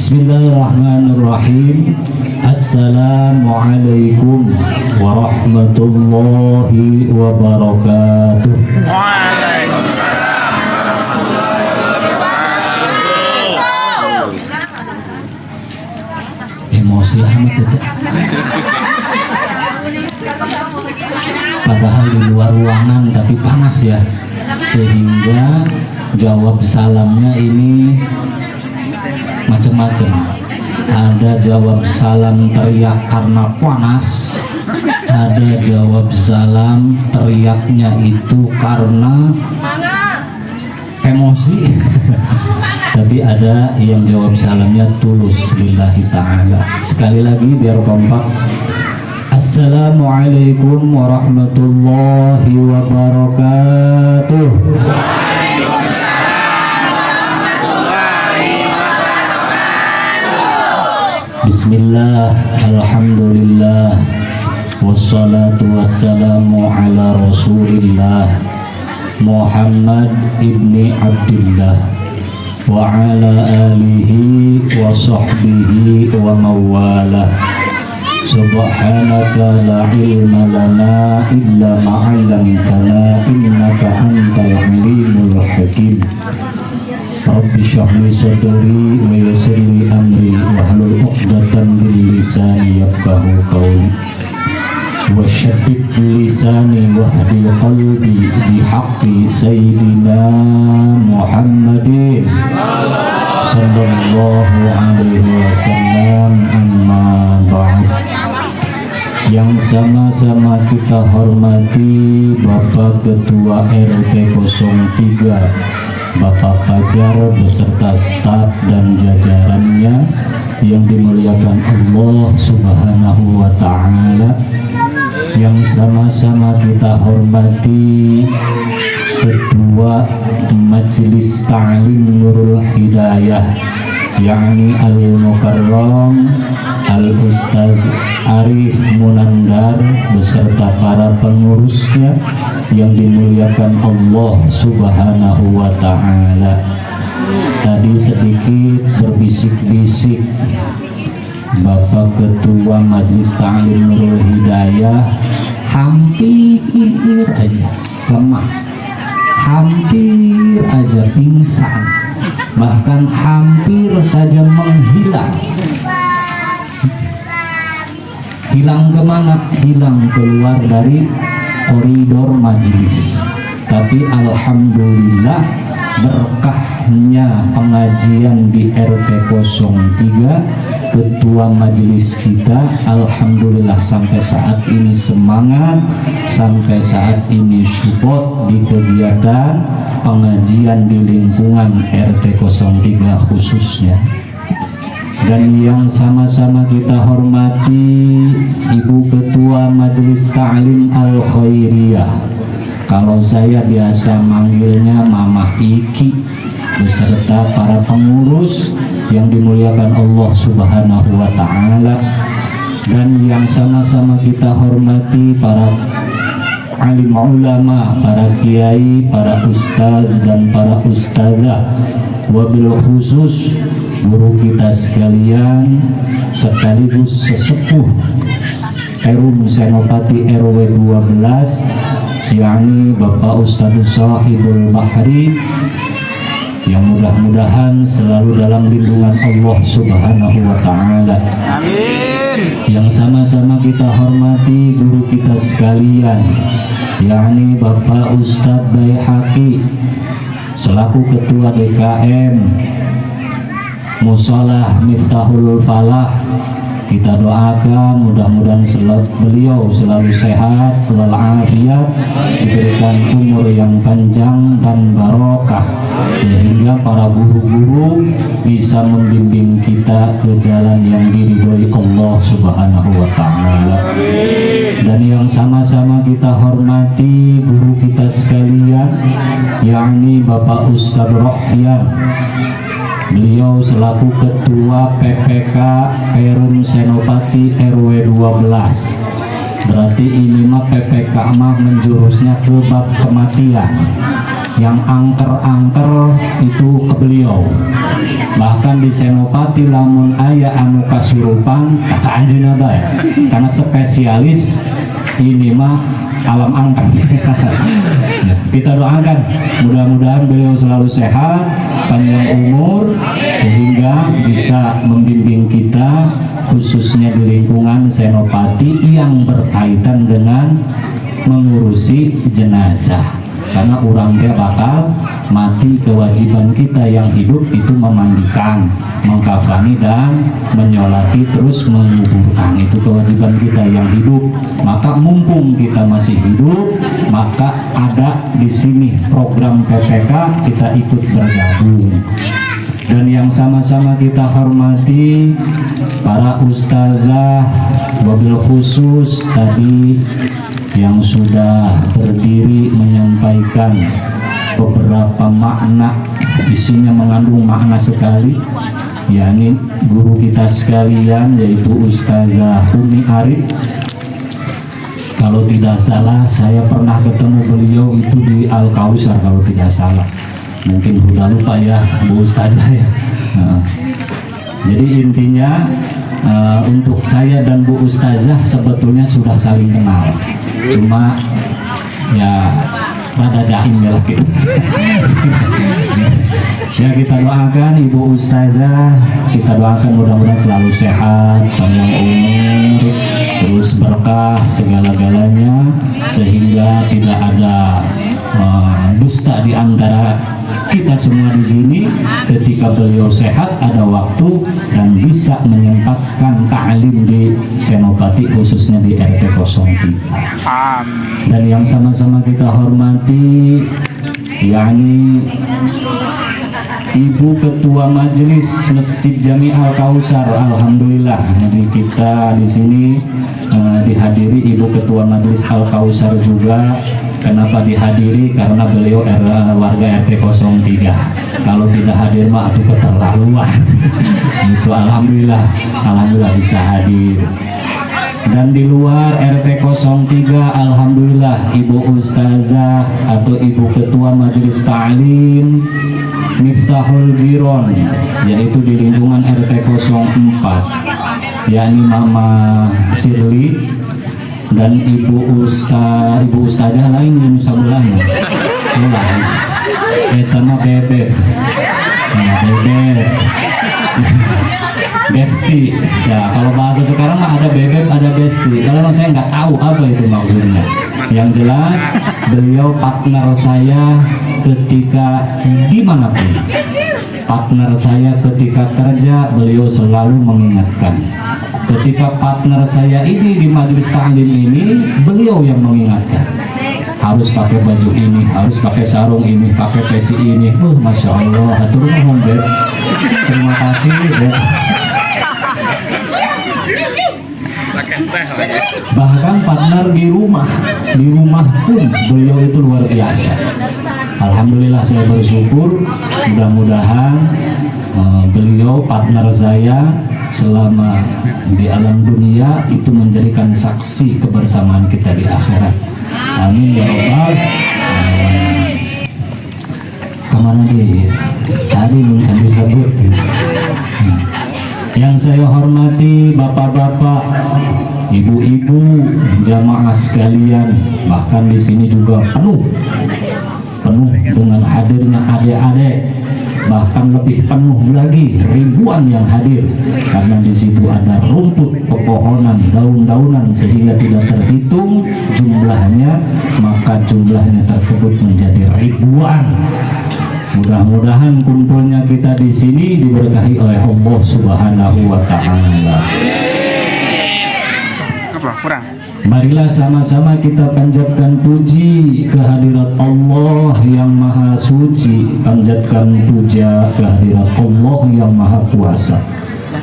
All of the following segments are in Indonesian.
Bismillahirrahmanirrahim. Assalamualaikum warahmatullahi wabarakatuh. Emosi amat itu. Padahal di luar ruangan tapi panas ya, sehingga jawab salamnya ini macam-macam. Ada jawab salam teriak karena panas, ada jawab salam teriaknya itu karena emosi. Tapi ada yang jawab salamnya tulus lillahi ta'ala. Sekali lagi biar kompak. Assalamualaikum warahmatullahi wabarakatuh. Bismillah, alhamdulillah, wassalatu wassalamu ala rasulillah Muhammad ibni Abdillah wa ala alihi wa sahbihi wa mawalah. Subhanaka la ilma lana illa ma'allamtana innaka antal alimul hakim. Rabbi shrah li sadri wa yassir li amri wahlul 'uqdatam min lisani yafqahu qawli wa shaddid lisani wahdi qalbi bihaqqi sayyidina Muhammadin sallallahu alaihi wasallam. Amma ba'd. Yang sama-sama kita hormati Bapak Ketua RT 03 Bapak Fajar beserta staf dan jajarannya yang dimuliakan Allah Subhanahu wa ta'ala. Yang sama-sama kita hormati Ketua Majelis Ta'lim Nurul Hidayah, yakni Al-Mukarram Al-Ustaz Arif Munandar beserta para pengurusnya yang dimuliakan Allah Subhanahu wa ta'ala. Tadi sedikit berbisik-bisik Bapak Ketua Majelis Ta'lim Nurul Hidayah hampir aja lemah, hampir aja pingsan, bahkan hampir saja menghilang. Hilang kemana? Hilang keluar dari koridor majelis. Tapi alhamdulillah berkahnya pengajian di RT 03, ketua majelis kita alhamdulillah sampai saat ini semangat, sampai saat ini support di kegiatan pengajian di lingkungan RT 03 khususnya. Dan yang sama-sama kita hormati Ibu Ketua Majelis Ta'lim Al-Khairiyah, kalau saya biasa manggilnya Mama Iki, beserta para pengurus yang dimuliakan Allah Subhanahu wa ta'ala. Dan yang sama-sama kita hormati para alim ulama, para kiai, para ustaz dan para ustazah, wabil khusus guru kita sekalian sekaligus sesepuh Perum Senopati RW 12, yakni Bapak Ustadz Sahibul Bahri, yang mudah-mudahan selalu dalam lindungan Allah Subhanahu wa ta'ala. Amin. Yang sama-sama kita hormati guru kita sekalian, yakni Bapak Ustadz Baihaqi selaku Ketua DKM Musolah Miftahul Falah. Kita doakan mudah-mudahan beliau selalu sehat walafiat, diberikan umur yang panjang dan barokah, sehingga para guru-guru bisa membimbing kita ke jalan yang diridhoi Allah Subhanahu wa ta'ala. Dan yang sama-sama kita hormati guru kita sekalian, yakni Bapak Ustadz Rohyan. Beliau selaku Ketua PPK Perum Senopati RW 12. Berarti ini mah PPK mah menjurusnya ke bab kematian. Yang angker-angker itu ke beliau. Bahkan mudah-mudahan di Senopati lamun aya anu kasurupan kata anjeunna bae karena spesialis ini mah alam angkat. Kita doakan mudah-mudahan beliau selalu sehat, panjang umur, sehingga bisa membimbing kita khususnya di lingkungan Senopati yang berkaitan dengan mengurusi jenazah. Karena orang dia bakal mati, kewajiban kita yang hidup itu memandikan, mengkafani dan menyolati terus menguburkan, itu kewajiban kita yang hidup. Maka mumpung kita masih hidup, maka ada di sini program PPK, kita ikut bergabung. Dan yang sama-sama kita hormati para ustazah, wabil khusus tadi yang sudah berdiri menyampaikan beberapa makna, isinya mengandung makna sekali, yakni guru kita sekalian yaitu Ustazah Umi Arif. Kalau tidak salah saya pernah ketemu beliau itu di Al Kausar kalau tidak salah, mungkin sudah lupa ya Bu Ustazah ya. Jadi intinya untuk saya dan Bu Ustazah sebetulnya sudah saling kenal, cuma ya rada jahim ya gitu. Ya kita doakan Ibu Ustazah, kita doakan mudah-mudahan selalu sehat, panjang umur, terus berkah segala-galanya, sehingga tidak ada dusta di antara kita semua di sini. Ketika beliau sehat ada waktu dan bisa menyempatkan ta'lim di Senopati khususnya di RT 03. Dan yang sama-sama kita hormati yakni Ibu Ketua Majelis Masjid Jami Al Kausar. Alhamdulillah kita di sini dihadiri Ibu Ketua Majelis Al Kausar juga. Kenapa dihadiri? Karena beliau warga RT 03. Kalau tidak hadir mah itu keterlaluan. Itu alhamdulillah bisa hadir. Dan di luar RT 03 alhamdulillah Ibu Ustazah atau Ibu Ketua Majelis Ta'lim Miftahul Jiron, yaitu di lingkungan RT 04, yakni Mama Sirli, dan Ibu Ustazah lain yang sebelahnya mulai etama Bebek, Bebek Besti ya, kalau bahasa sekarang mah ada Bebek ada Besti. Kalau saya nggak tahu apa itu maksudnya. Yang jelas beliau partner saya ketika dimanapun, partner saya ketika kerja, beliau selalu mengingatkan. Ketika partner saya ini di majelis ta'lim ini, beliau yang mengingatkan, harus pakai baju ini, harus pakai sarung ini, pakai peci ini. Masya Allah, hatur nuhun Beb. Terima kasih Beb. Bahkan partner di rumah pun beliau itu luar biasa. Alhamdulillah saya bersyukur, mudah-mudahan beliau partner saya selama di alam dunia itu menjadikan saksi kebersamaan kita di akhirat. Amin ya Rabbal alamin. Kemana dia? Tadi bisa disebut. Yang saya hormati bapak-bapak, ibu-ibu, jamaah sekalian, bahkan di sini juga penuh dengan hadirnya adik-adik, bahkan lebih penuh lagi ribuan yang hadir, karena di situ ada rumput, pepohonan, daun-daunan sehingga tidak terhitung jumlahnya, maka jumlahnya tersebut menjadi ribuan. Mudah-mudahan kumpulnya kita di sini diberkahi oleh Allah Subhanahu wa Ta'ala. Marilah sama-sama kita panjatkan puji kehadirat Allah yang Maha Suci, panjatkan puja kehadirat Allah yang Maha Kuasa,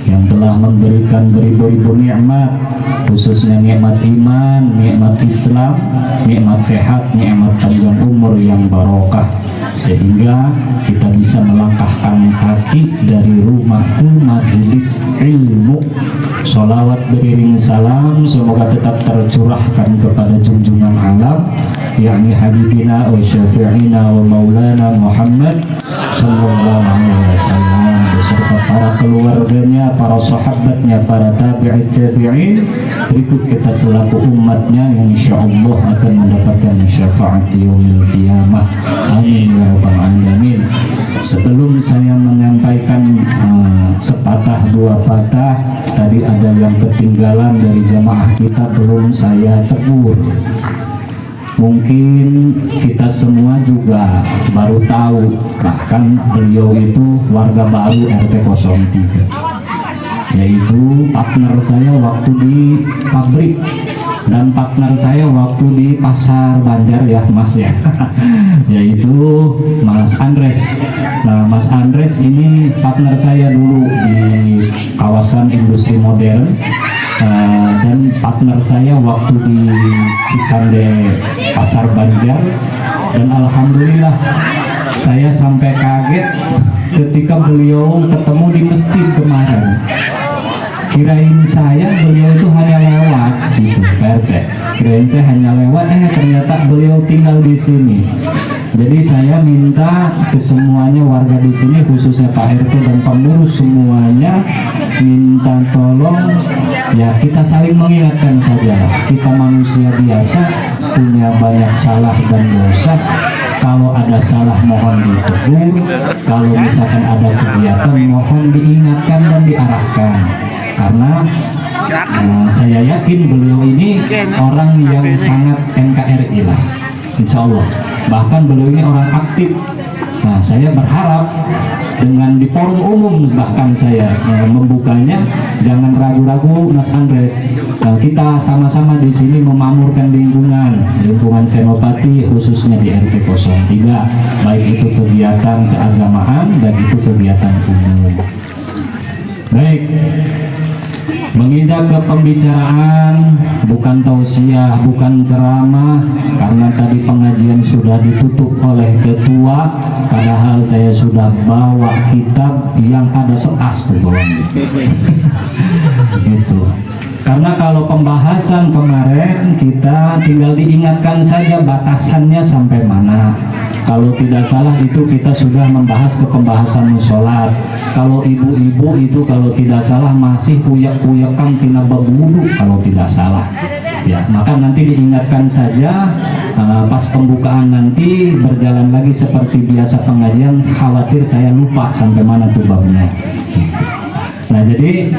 yang telah memberikan beribu-ribu nikmat, khususnya nikmat iman, nikmat Islam, nikmat sehat, nikmat panjang umur yang barokah, sehingga kita bisa melangkahkan kaki dari rumah ke majelis ilmu. Sholawat beriring salam semoga tetap tercurahkan kepada junjungan alam, yakni Habibina wa Syafi'ina wa Maulana Muhammad sallallahu alaihi wasallam, beserta para keluarganya, para sahabatnya, para tabi'in, berikut kita selaku umatnya yang insya Allah akan mendapatkan syafaat yaumil qiyamah. Amin ya rabbal alamin. Sebelum saya menyampaikan sepatah dua patah, tadi ada yang ketinggalan dari jamaah kita belum saya tegur. Mungkin kita semua juga baru tahu, bahkan beliau itu warga baru RT 03, yaitu partner saya waktu di pabrik dan partner saya waktu di pasar Banjar ya Mas ya, yaitu Mas Andres. Nah, Mas Andres ini partner saya dulu di kawasan industri modern. Dan partner saya waktu di Cikande Pasar Banjar, dan alhamdulillah saya sampai kaget ketika beliau ketemu di masjid kemarin. Kirain saya beliau itu hanya lewat gitu, PRT. Kirain saya hanya lewat, ternyata beliau tinggal di sini. Jadi saya minta ke semuanya warga di sini, khususnya Pak RT dan pengurus semuanya, minta tolong ya kita saling mengingatkan saja. Kita manusia biasa, punya banyak salah dan dosa. Kalau ada salah mohon ditegur, kalau misalkan ada kegiatan mohon diingatkan dan diarahkan. Karena saya yakin beliau ini orang yang sangat NKRI lah, insya Allah. Bahkan beliau ini orang aktif. Nah, saya berharap dengan di forum umum bahkan saya membukanya, jangan ragu-ragu Mas Andres. Kita sama-sama di sini memamurkan lingkungan Senopati, khususnya di RT 03, baik itu kegiatan keagamaan, baik itu kegiatan umum. Baik, menginjak ke pembicaraan, bukan tausiah, bukan ceramah, karena tadi pengajian sudah ditutup oleh ketua, padahal saya sudah bawa kitab yang ada sekas tuh gitu. Karena kalau pembahasan kemarin kita tinggal diingatkan saja batasannya sampai mana. Kalau tidak salah itu kita sudah membahas ke pembahasan sholat. Kalau ibu-ibu itu kalau tidak salah masih kuyak-kuyakan tina bebudu kalau tidak salah. Ya, maka nanti diingatkan saja pas pembukaan nanti berjalan lagi seperti biasa pengajian, khawatir saya lupa sampai mana tuh babnya. Nah, jadi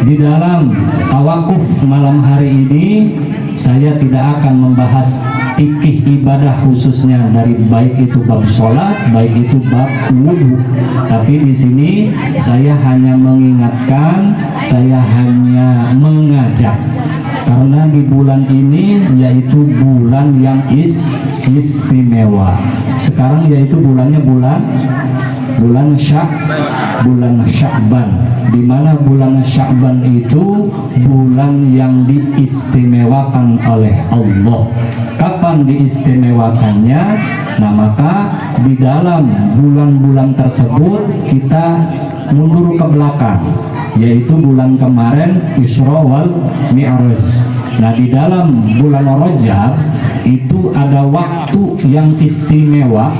di dalam tawakuf malam hari ini saya tidak akan membahas fikih ibadah khususnya dari baik itu bab sholat, baik itu bab wudhu. Tapi di sini saya hanya mengingatkan, saya hanya mengajak. Karena di bulan ini yaitu bulan yang istimewa. Sekarang yaitu bulannya bulan Sya'ban, di mana bulan Sya'ban itu bulan yang diistimewakan oleh Allah. Kapan diistimewakannya? Nah, maka di dalam bulan-bulan tersebut kita mundur ke belakang, yaitu bulan kemarin Isra wal Mi'raj. Nah, di dalam bulan Rajab itu ada waktu yang istimewa,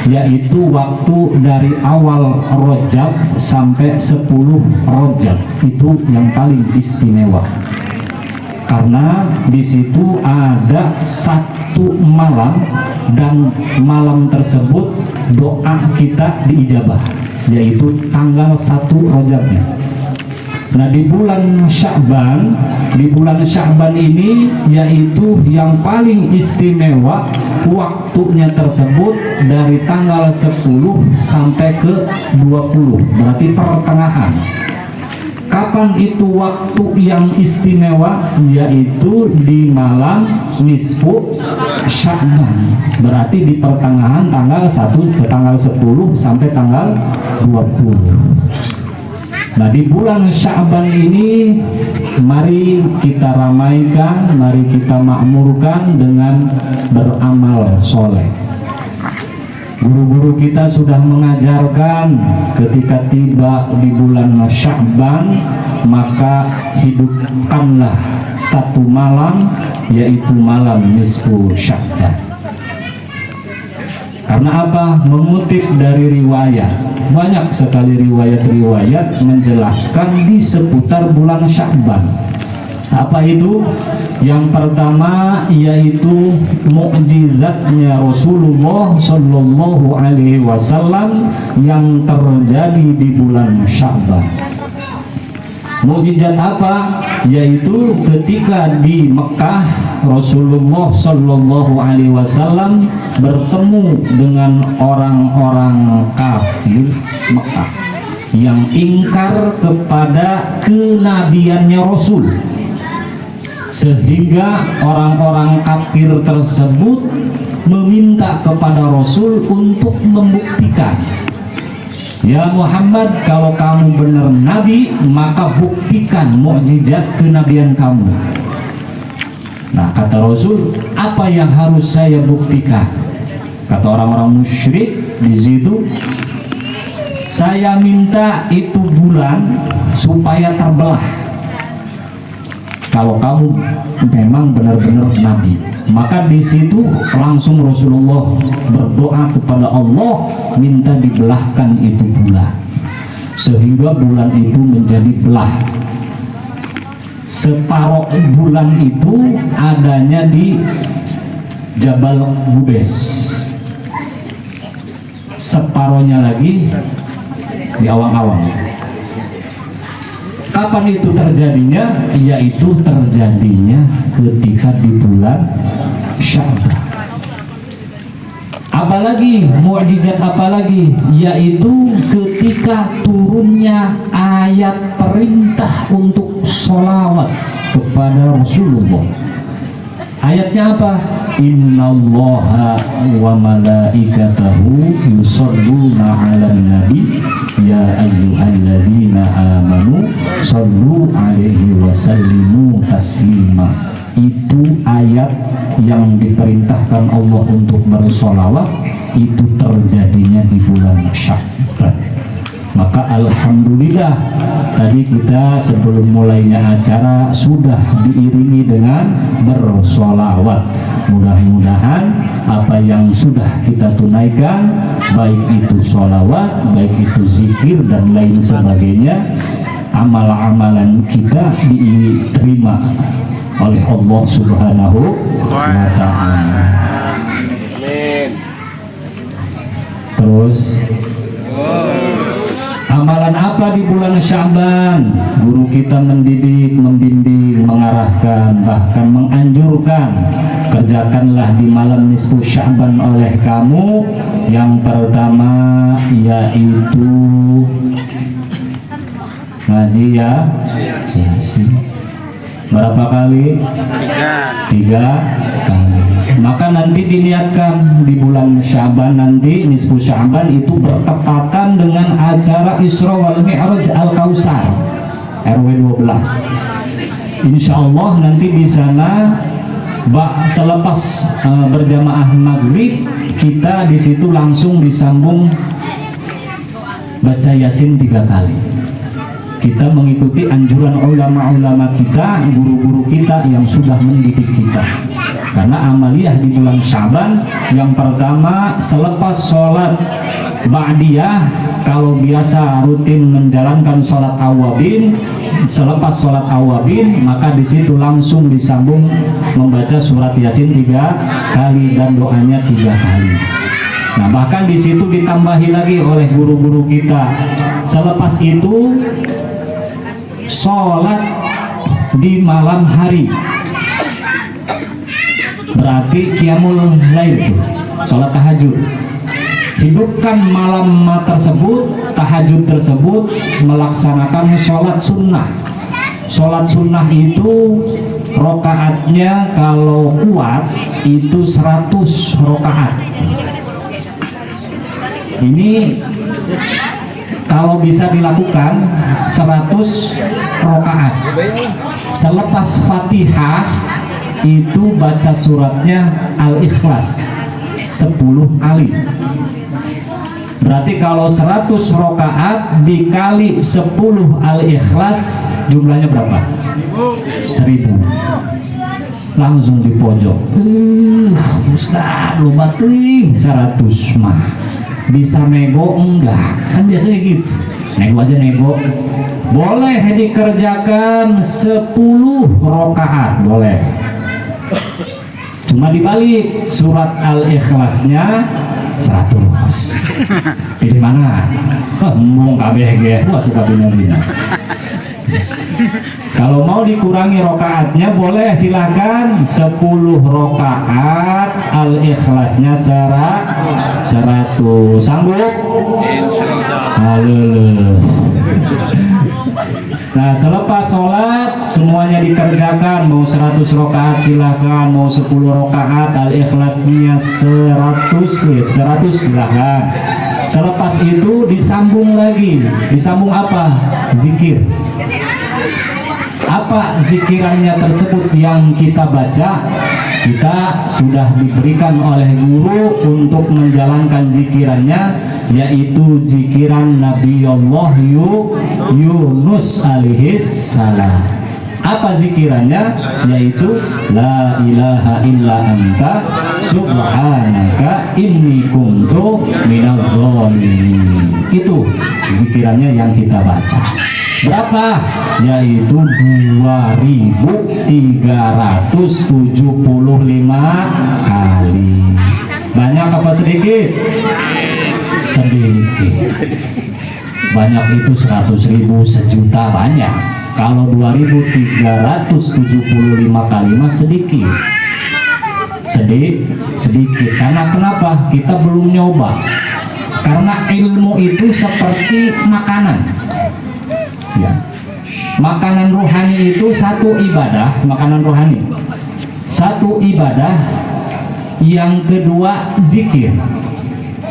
yaitu waktu dari awal Rajab sampai 10 Rajab, itu yang paling istimewa. Karena di situ ada satu malam, dan malam tersebut doa kita diijabah, yaitu tanggal 1 Rajabnya. Nah, di bulan Sya'ban ini yaitu yang paling istimewa, waktunya tersebut dari tanggal 10 sampai ke 20, berarti pertengahan. Kapan itu waktu yang istimewa? Yaitu di malam nisfu Sya'ban, berarti di pertengahan tanggal 1 ke tanggal 10 sampai tanggal 20. Nah, di bulan Sya'ban ini mari kita ramaikan, mari kita makmurkan dengan beramal soleh. Guru-guru kita sudah mengajarkan ketika tiba di bulan Sya'ban, maka hidupkanlah satu malam, yaitu malam nisfu Sya'ban. Karena apa? Mengutip dari riwayat. Banyak sekali riwayat-riwayat menjelaskan di seputar bulan Sya'ban. Apa itu? Yang pertama yaitu mukjizatnya Rasulullah Shallallahu Alaihi Wasallam yang terjadi di bulan Sya'ban. Mukjizat apa? Yaitu ketika di Mekah Rasulullah Shallallahu Alaihi Wasallam bertemu dengan orang-orang kafir Mekah yang ingkar kepada kenabiannya Rasul, sehingga orang-orang kafir tersebut meminta kepada Rasul untuk membuktikan, ya Muhammad, kalau kamu benar nabi, maka buktikan mukjizat kenabian kamu. Nah, kata Rasul, apa yang harus saya buktikan? Kata orang-orang musyrik di situ, saya minta itu bulan supaya terbelah. Kalau kamu memang benar-benar nabi, maka di situ langsung Rasulullah berdoa kepada Allah minta dibelahkan itu bulan, sehingga bulan itu menjadi belah. Separuh bulan itu adanya di Jabal Bubes, separuhnya lagi di awang-awang. Kapan itu terjadinya? Yaitu terjadinya ketika di bulan Sya'ban. Apalagi mukjizat apalagi? Yaitu ketika turunnya ayat perintah untuk sholawat kepada Rasulullah. Ayatnya apa? Innallaha wa malaikatahu yusholluna 'alan nabi ya ayyuhalladzina amanu shollu 'alaihi wa sallimu taslima. Itu ayat yang diperintahkan Allah untuk bersolawat, itu terjadinya di bulan Sya'ban. Maka alhamdulillah tadi kita sebelum mulainya acara sudah diiringi dengan bersolawat. Mudah-mudahan apa yang sudah kita tunaikan, baik itu solawat, baik itu zikir dan lain sebagainya, amal-amalan kita diterima oleh Allah Subhanahu wa ta'ala. Terus amalan apa di bulan Sya'ban? Guru kita mendidik, membimbing, mengarahkan, bahkan menganjurkan, kerjakanlah di malam nisfu Sya'ban oleh kamu. Yang pertama yaitu ngaji ya. Berapa kali? 3 kali. Maka nanti diniatkan di bulan Sya'ban nanti nisfu Sya'ban itu bertepatan dengan acara Isra wal Mi'raj Al-Kausar RW 12. Insya Allah nanti di sana selepas berjamaah maghrib kita di situ langsung disambung baca Yasin 3 kali. Kita mengikuti anjuran ulama-ulama kita, guru-guru kita yang sudah mendidik kita. Karena amaliyah di bulan Sya'ban yang pertama selepas sholat ba'diyah, kalau biasa rutin menjalankan sholat awabin, selepas sholat awabin maka di situ langsung disambung membaca surat Yasin 3 kali dan doanya 3 kali. Nah, bahkan di situ ditambahi lagi oleh guru-guru kita. Selepas itu sholat di malam hari, berarti qiyamul lail itu sholat tahajud. Hidupkan malam tersebut, tahajud tersebut, melaksanakan sholat sunnah. Sholat sunnah itu rokaatnya kalau kuat itu 100 rokaat. Ini kalau bisa dilakukan 100 rokaat. Selepas Fatihah itu baca suratnya Al-Ikhlas 10 kali. Berarti kalau 100 rokaat dikali 10 Al-Ikhlas jumlahnya berapa? 1000. langsung di pojok. Ustaz, lu bating 100 mah bisa nego enggak? Kan biasanya gitu. Nego aja nego. Boleh dikerjakan 10 rakaat, boleh. Cuma dibalik surat Al-Ikhlasnya 100. Di mana? Ngomong kabeh ge, waktu kabeh. Kalau mau dikurangi rokaatnya boleh, silahkan 10 rokaat Al-Ikhlasnya 100. Sanggup? Halus. Nah, selepas sholat semuanya dikerjakan, mau 100 rokaat silahkan, mau 10 rokaat Al-Ikhlasnya 100 silahkan. Selepas itu disambung lagi. Disambung apa? Zikir. Apa zikirannya tersebut yang kita baca? Kita sudah diberikan oleh guru untuk menjalankan zikirannya, yaitu zikiran Nabi Allah Yunus alaihissalam. Apa zikirannya? Yaitu la ilaha illa anta subhanaka inni kuntu minadz dzalimin. Itu zikirannya yang kita baca. Berapa? Yaitu 2375 kali. Banyak apa sedikit? Sedikit. Banyak itu 100.000, sejuta banyak. Kalau 2375 kali mah sedikit. Sedikit. Karena kenapa? Kita belum nyoba. Karena ilmu itu seperti makanan. Ya. Makanan rohani itu satu ibadah, makanan rohani. Satu ibadah, yang kedua zikir.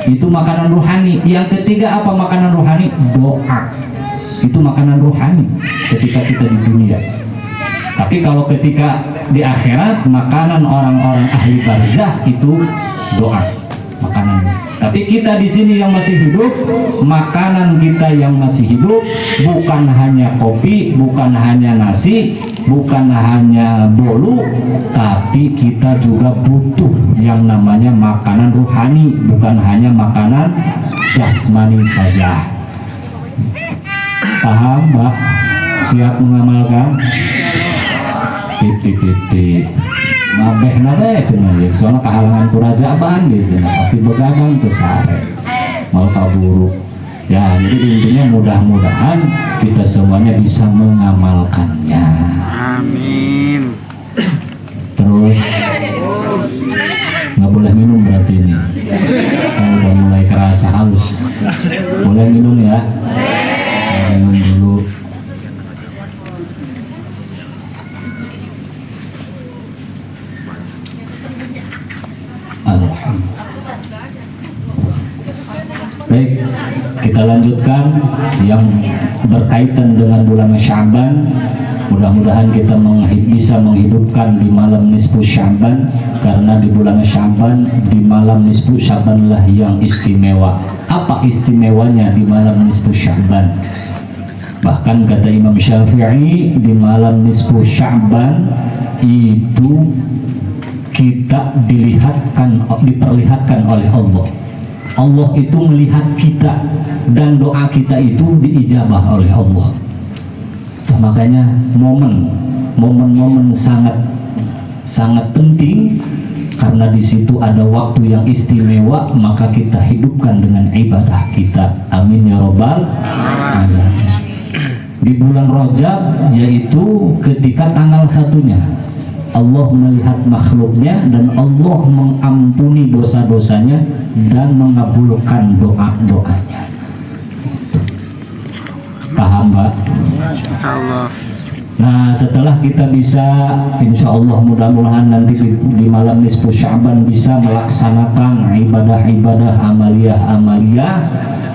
Itu makanan rohani. Yang ketiga apa makanan rohani? Doa. Itu makanan rohani ketika kita di dunia. Tapi kalau ketika di akhirat, makanan orang-orang ahli barzah itu doa, makanan. Tapi kita di sini yang masih hidup, makanan kita yang masih hidup bukan hanya kopi, bukan hanya nasi, bukan hanya bolu, tapi kita juga butuh yang namanya makanan rohani, bukan hanya makanan jasmani saja. Paham, Mbak? Siap mengamalkan? Titik. Nabeh sebenarnya, soalnya kehalangan kerajaan di sini pasti begadang tuh sare mau kaburu. Ya, jadi intinya mudah-mudahan kita semuanya bisa mengamalkannya. Amin. Terus nggak boleh minum berarti ini. Saya udah mulai kerasa haus. Boleh minum ya? Minum dulu. Baik, kita lanjutkan yang berkaitan dengan bulan Sya'ban. Mudah-mudahan kita bisa menghidupkan di malam nisfu Sya'ban, karena di bulan Sya'ban, di malam nisfu Sya'ban lah yang istimewa. Apa istimewanya di malam nisfu Sya'ban? Bahkan kata Imam Syafi'i, di malam nisfu Sya'ban itu kita diperlihatkan oleh Allah. Allah itu melihat kita dan doa kita itu diijabah oleh Allah. Makanya momen-momen sangat penting, karena di situ ada waktu yang istimewa, maka kita hidupkan dengan ibadah kita. Amin ya robbal alamin. Di bulan Rajab, yaitu ketika tanggal 1-nya, Allah melihat makhluknya dan Allah mengampuni dosa-dosanya dan mengabulkan doa-doanya. Paham, Pak? Insyaallah. Nah, setelah kita bisa, insya Allah mudah-mudahan nanti di malam nisfu Sya'ban bisa melaksanakan ibadah-ibadah amaliyah.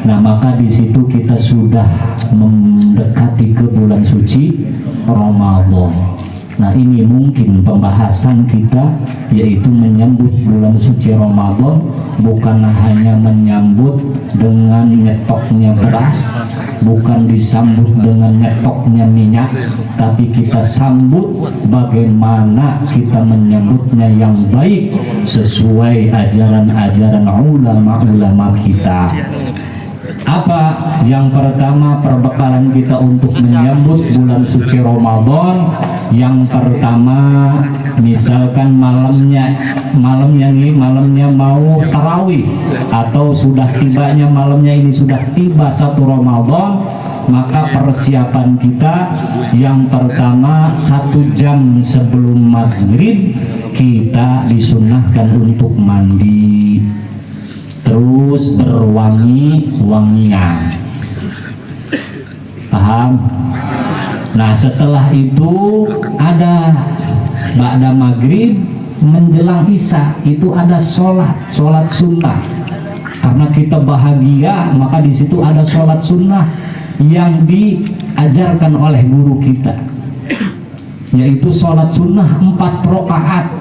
Nah, maka di situ kita sudah mendekati ke bulan suci Ramadan. Nah, ini mungkin pembahasan kita, yaitu menyambut bulan suci Ramadan bukan hanya menyambut dengan nyetoknya beras, bukan disambut dengan nyetoknya minyak, tapi kita sambut bagaimana kita menyambutnya yang baik sesuai ajaran-ajaran ulama-ulama kita. Apa yang pertama perbekalan kita untuk menyambut bulan suci Ramadan? Yang pertama, misalkan malamnya mau tarawih atau sudah tibanya malamnya ini sudah tiba 1 Ramadan, maka persiapan kita yang pertama 1 jam sebelum maghrib kita disunahkan untuk mandi, terus berwangi-wangian. Paham? Nah, setelah itu ada ba'da maghrib menjelang isya, itu ada sholat sunnah. Karena kita bahagia, maka di situ ada sholat sunnah yang diajarkan oleh guru kita, yaitu sholat sunnah 4 rakaat.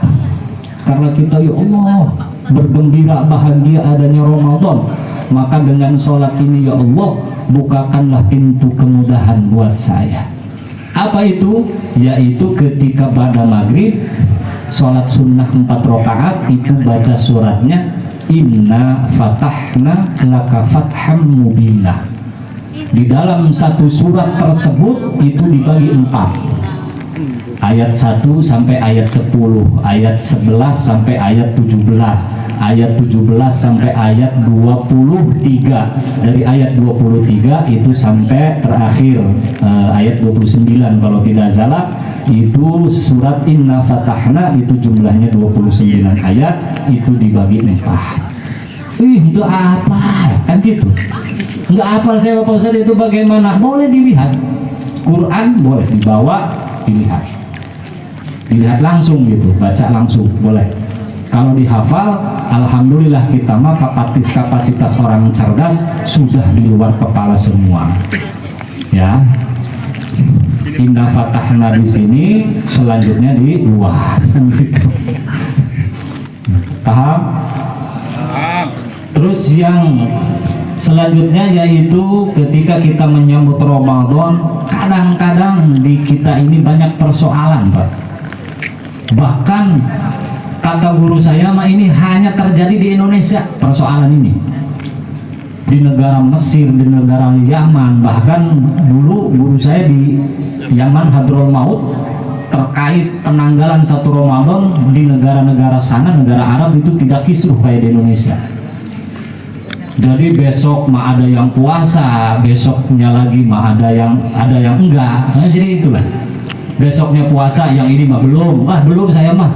Karena kita, ya Allah, bergembira bahagia adanya Ramadan, maka dengan sholat ini, ya Allah, bukakanlah pintu kemudahan buat saya. Apa itu? Yaitu ketika pada maghrib sholat sunnah 4 rakaat itu baca suratnya Inna fatahna laka fatham mubina. Di dalam satu surat tersebut itu dibagi 4, ayat 1 sampai ayat 10, ayat 11 sampai ayat 17, ayat 17 sampai ayat 23. Dari ayat 23 itu sampai terakhir ayat 29 kalau tidak salah, itu surat Inna Fatahna, itu jumlahnya 29 ayat, itu dibagi 4. Itu apa? Kan gitu. Nggak hafal saya Bapak Ustadz, itu bagaimana? Boleh dilihat. Quran boleh dibawa, dilihat langsung gitu, baca langsung boleh. Kalau dihafal, alhamdulillah kita mah kapasitas orang cerdas sudah di luar kepala semua. Ya, Inna Fatahna di sini, selanjutnya di luar. Paham? Terus yang selanjutnya yaitu ketika kita menyambut Ramadan, kadang-kadang di kita ini banyak persoalan, Pak. Bahkan kata guru saya mah ini hanya terjadi di Indonesia persoalan ini. Di negara Mesir, di negara Yaman, bahkan dulu guru saya di Yaman Hadrul Maut terkait penanggalan 1 Ramadan di negara-negara sana, negara Arab itu tidak kisruh kayak di Indonesia. Jadi besok mah ada yang puasa, besoknya lagi mah ada yang enggak. Nah, jadi itulah. Besoknya puasa, yang ini mah belum. Belum saya mah.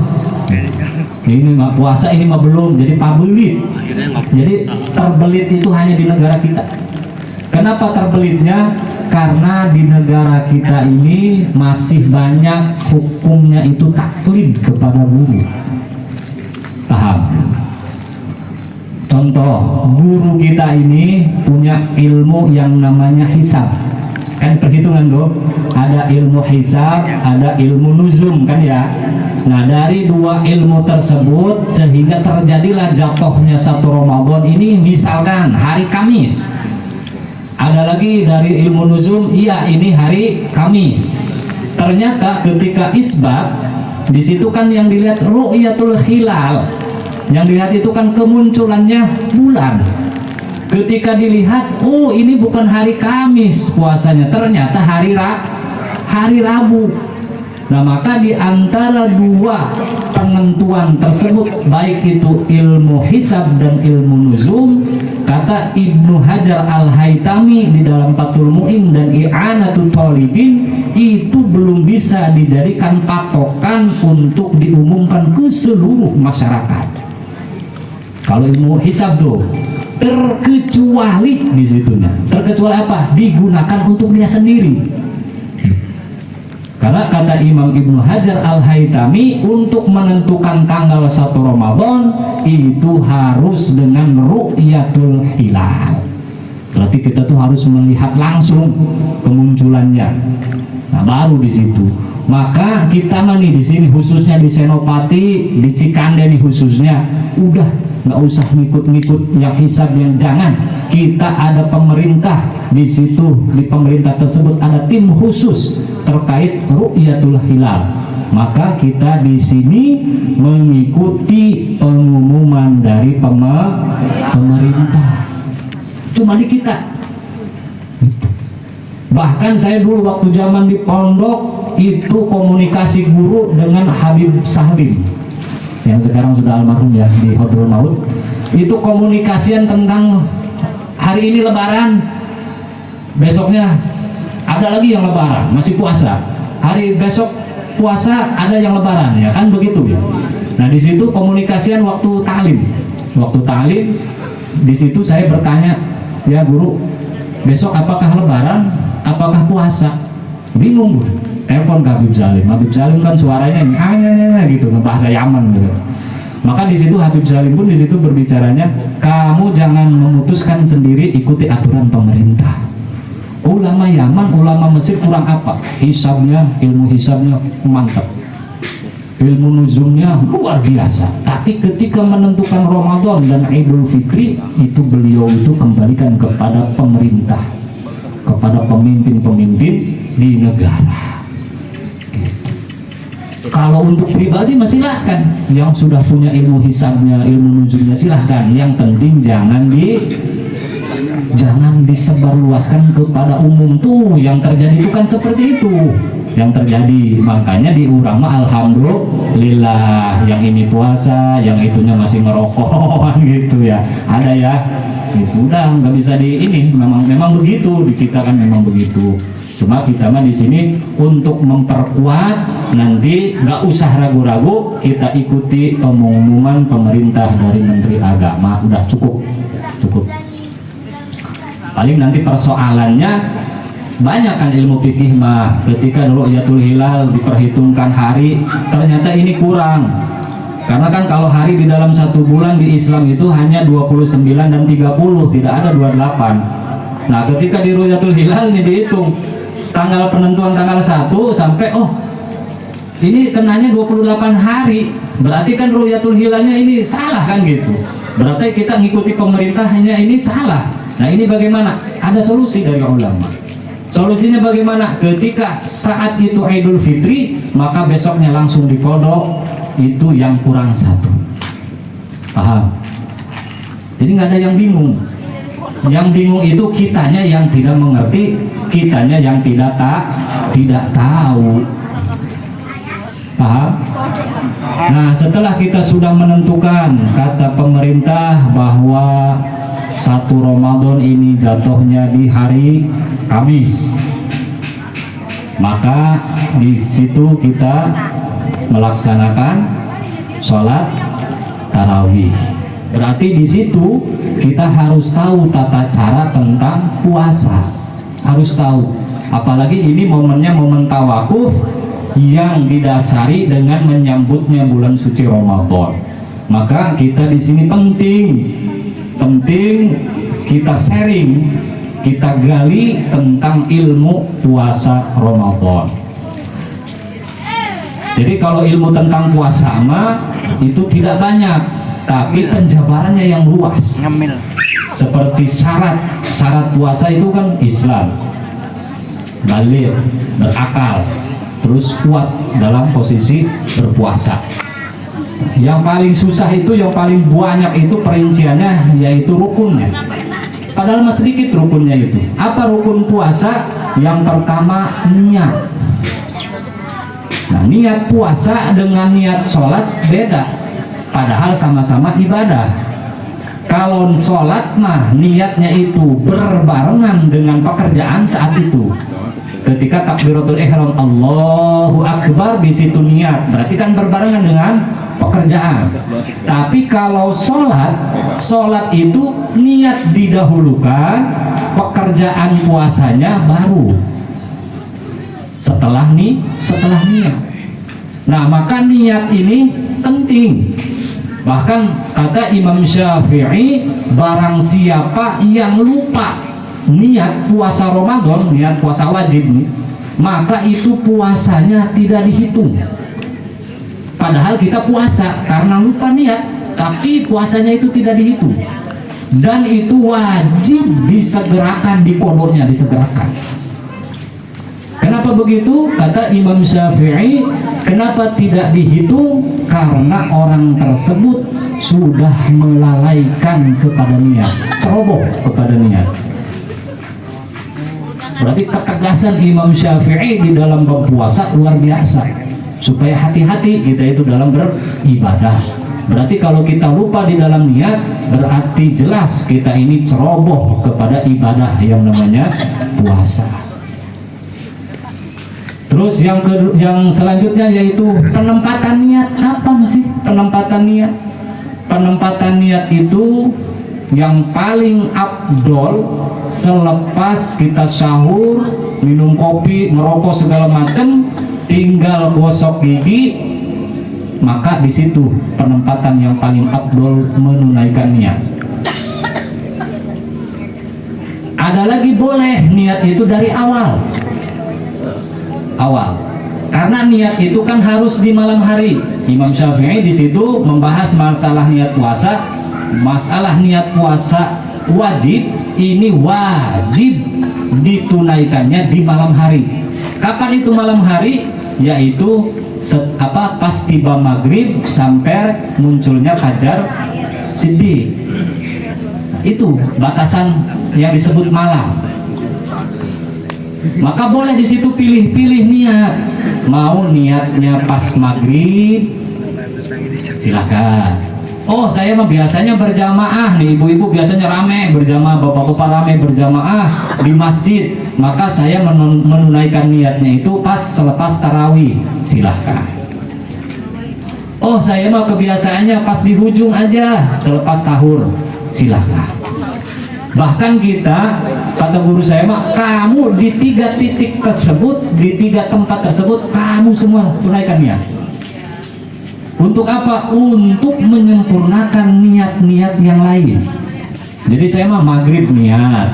Ini mah puasa, ini mah belum. Jadi pabelit. Jadi terbelit itu hanya di negara kita. Kenapa terbelitnya? Karena di negara kita ini masih banyak hukumnya itu taklid kepada guru. Paham? Contoh, guru kita ini punya ilmu yang namanya hisab. Kan perhitungan tuh, ada ilmu hisab, ada ilmu nuzum kan ya. Nah, dari 2 ilmu tersebut sehingga terjadilah jatuhnya 1 Ramadan ini misalkan hari Kamis. Ada lagi dari ilmu nuzum, iya ini hari Kamis. Ternyata ketika isbat, di situ kan yang dilihat ru'yatul hilal. Yang dilihat itu kan kemunculannya bulan. Ketika dilihat, oh ini bukan hari Kamis puasanya, ternyata hari Rabu. Nah, maka di antara 2 penentuan tersebut, baik itu ilmu hisab dan ilmu nuzum, kata Ibnu Hajar Al-Haytami di dalam Fathul Mu'in dan I'anatul Talibin, itu belum bisa dijadikan patokan untuk diumumkan ke seluruh masyarakat. Kalau ilmu hisab tuh terkecuali di situnya. Terkecuali apa? Digunakan untuk dia sendiri. Karena kata Imam Ibnu Hajar Al-Haytami, untuk menentukan tanggal 1 Ramadan itu harus dengan ru'yatul hilal. Berarti kita tuh harus melihat langsung kemunculannya. Nah, baru di situ. Maka kita mah nih di sini khususnya di Senopati, di Cikande nih khususnya, udah nggak usah ngikut-ngikut yang hisab yang jangan. Kita ada pemerintah di situ, di pemerintah tersebut ada tim khusus terkait ru'yatul hilal. Maka kita di sini mengikuti pengumuman dari pemerintah. Cuma di kita. Bahkan saya dulu waktu zaman di pondok itu komunikasi guru dengan Habib Salim yang sekarang sudah almarhum ya di Hadrul Maut. Itu komunikasian tentang hari ini lebaran, besoknya ada lagi yang lebaran, masih puasa. Hari besok puasa ada yang lebaran, ya kan begitu ya. Nah di situ komunikasian waktu taklim. Waktu taklim di situ saya bertanya, ya guru, besok apakah lebaran, apakah puasa? Bingung, telepon ke Habib Salim. Habib Salim kan suaranya gitu, bahasa Yaman gitu. Maka di situ Habib Salim pun di situ berbicaranya, kamu jangan memutuskan sendiri, ikuti aturan pemerintah. Ulama Yaman, ulama Mesir kurang apa? Hisabnya, ilmu hisabnya mantap, ilmu nuzumnya luar biasa. Tapi ketika menentukan Ramadan dan Idul Fitri, itu beliau itu kembalikan kepada pemerintah, kepada pemimpin-pemimpin di negara. Kalau untuk pribadi masih silahkan, yang sudah punya ilmu hisabnya, ilmu nuzumnya silahkan. Yang penting jangan disebarluaskan kepada umum tuh. Yang terjadi itu kan seperti itu yang terjadi. Makanya di urang mah alhamdulillah, yang ini puasa, yang itunya masih ngerokok gitu ya, ada ya. Itu udah nggak bisa di ini, memang begitu di kita kan, memang begitu. Cuma kita mah di sini untuk memperkuat, nanti nggak usah ragu-ragu, kita ikuti pengumuman pemerintah dari Menteri Agama, udah cukup. Paling nanti persoalannya banyak kan ilmu fikih mah, ketika ru'yatul hilal diperhitungkan hari, ternyata ini kurang. Karena kan kalau hari di dalam satu bulan di Islam itu hanya 29 dan 30, tidak ada 28. Nah ketika di ru'yatul hilal ini dihitung tanggal penentuan tanggal 1 sampai ini kenanya 28 hari, berarti kan ru'yatul hilalnya ini salah kan gitu. Berarti kita ngikuti pemerintahnya ini salah. Nah ini bagaimana? Ada solusi dari ulama. Solusinya bagaimana? Ketika saat itu Idul Fitri, maka besoknya langsung dikodok itu yang kurang 1. Paham? Jadi nggak ada yang bingung. Yang bingung itu kitanya yang tidak mengerti, kitanya yang tidak tahu. Paham? Nah setelah kita sudah menentukan, kata pemerintah bahwa 1 Ramadan ini jatuhnya di hari Kamis, maka di situ kita melaksanakan sholat tarawih. Berarti di situ kita harus tahu tata cara tentang puasa, harus tahu. Apalagi ini momennya momen tawakuf yang didasari dengan menyambutnya bulan suci Ramadan. Maka kita di sini penting kita sharing, kita gali tentang ilmu puasa Ramadan. Jadi kalau ilmu tentang puasa mah itu tidak banyak, tapi penjabarannya yang luas. Seperti syarat puasa itu kan Islam, baligh, berakal, terus kuat dalam posisi berpuasa. Yang paling susah itu, yang paling banyak itu perinciannya, yaitu rukunnya. Padahal masih sedikit rukunnya itu. Apa rukun puasa? Yang pertama niat. Nah niat puasa dengan niat sholat beda, padahal sama-sama ibadah. Kalau sholat mah niatnya itu berbarengan dengan pekerjaan saat itu. Ketika takbiratul ihram Allahu Akbar, di situ niat, berarti kan berbarengan dengan pekerjaan. Tapi kalau sholat itu niat didahulukan, pekerjaan puasanya baru setelah niat. Nah maka niat ini penting. Bahkan kata Imam Syafi'i, barang siapa yang lupa niat puasa Ramadan, niat puasa wajib nih, maka itu puasanya tidak dihitung. Padahal kita puasa karena lupa niat, tapi puasanya itu tidak dihitung. Dan itu wajib disegerakan, dikodoknya disegerakan. Kenapa begitu? Kata Imam Syafi'i, kenapa tidak dihitung? Karena orang tersebut sudah melalaikan kepada niat, ceroboh kepada niat. Berarti ketegasan Imam Syafi'i di dalam berpuasa luar biasa, supaya hati-hati kita itu dalam beribadah. Berarti kalau kita lupa di dalam niat, berarti jelas kita ini ceroboh kepada ibadah yang namanya puasa. Terus yang selanjutnya yaitu penempatan niat. Kapan sih penempatan niat? Penempatan niat itu yang paling afdol selepas kita sahur, minum kopi, ngerokok segala macam, tinggal gosok gigi, maka di situ penempatan yang paling afdol menunaikan niat. Ada lagi boleh niat itu dari awal, karena niat itu kan harus di malam hari. Imam Syafi'i di situ membahas masalah niat puasa. Masalah niat puasa wajib, ini wajib ditunaikannya di malam hari. Kapan itu malam hari? Yaitu pas tiba maghrib sampai munculnya fajar siddiq. Itu batasan yang disebut malam. Maka boleh di situ pilih-pilih niat. Mau niatnya pas maghrib, silahkan. Oh, saya mah biasanya berjamaah nih, ibu-ibu biasanya rame berjamaah, bapak-bapak rame berjamaah di masjid. Maka saya menunaikan niatnya itu pas selepas tarawih, silahkan. Oh, saya mah kebiasaannya pas di hujung aja, selepas sahur, silahkan. Bahkan kita, kata guru saya mah, kamu di 3 titik tersebut, di 3 tempat tersebut, kamu semua tunaikan niat. Untuk apa? Untuk menyempurnakan niat-niat yang lain. Jadi saya mah maghrib niat,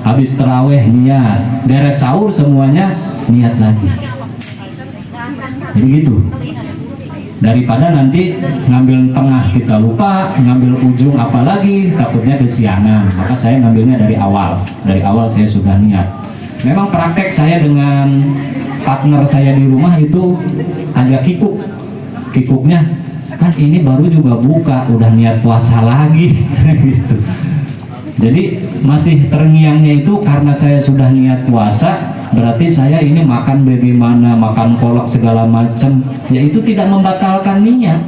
habis tarawih niat, beres sahur semuanya niat lagi. Jadi gitu. Daripada nanti ngambil tengah kita lupa, ngambil ujung apalagi takutnya kesiangan. Maka saya ngambilnya dari awal. Dari awal saya sudah niat. Memang praktek saya dengan partner saya di rumah itu agak kikuk. Kikuknya kan ini baru juga buka, udah niat puasa lagi gitu. Jadi masih terngiangnya itu karena saya sudah niat puasa, berarti saya ini makan bagaimana, makan kolak segala macam, ya itu tidak membatalkan niat.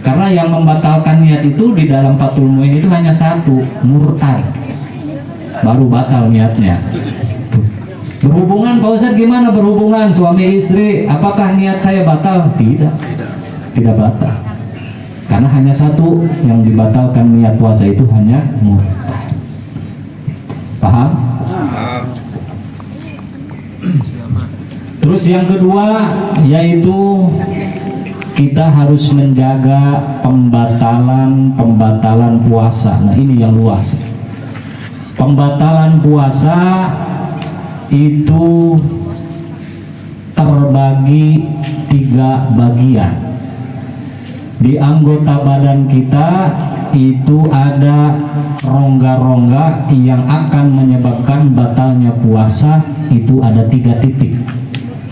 Karena yang membatalkan niat itu di dalam Fathul Muin itu hanya satu, murtad, baru batal niatnya. Berhubungan Pak Ustadz gimana berhubungan suami istri, apakah niat saya batal? Tidak batal. Karena hanya satu yang dibatalkan niat puasa itu hanya murtad. Paham? Terus yang kedua yaitu kita harus menjaga pembatalan puasa. Nah, ini yang luas. Pembatalan puasa itu terbagi 3 bagian. Di anggota badan kita itu ada rongga-rongga yang akan menyebabkan batalnya puasa, itu ada 3 titik.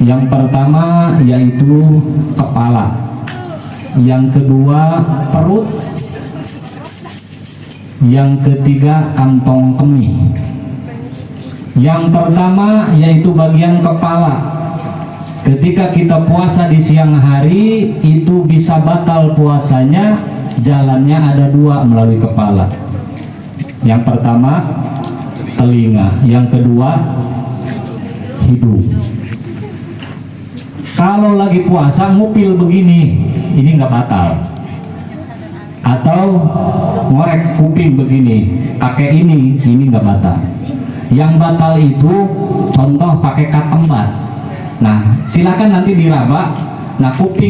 Yang pertama yaitu kepala, yang kedua perut, yang ketiga kantong kemih. Yang pertama yaitu bagian kepala. Ketika kita puasa di siang hari, itu bisa batal puasanya, jalannya ada 2 melalui kepala. Yang pertama telinga, yang kedua hidung. Kalau lagi puasa ngupil begini, ini nggak batal. Atau ngorek kuping begini, pakai ini nggak batal. Yang batal itu contoh pakai katembat. Nah, silakan nanti diraba. Nah, kuping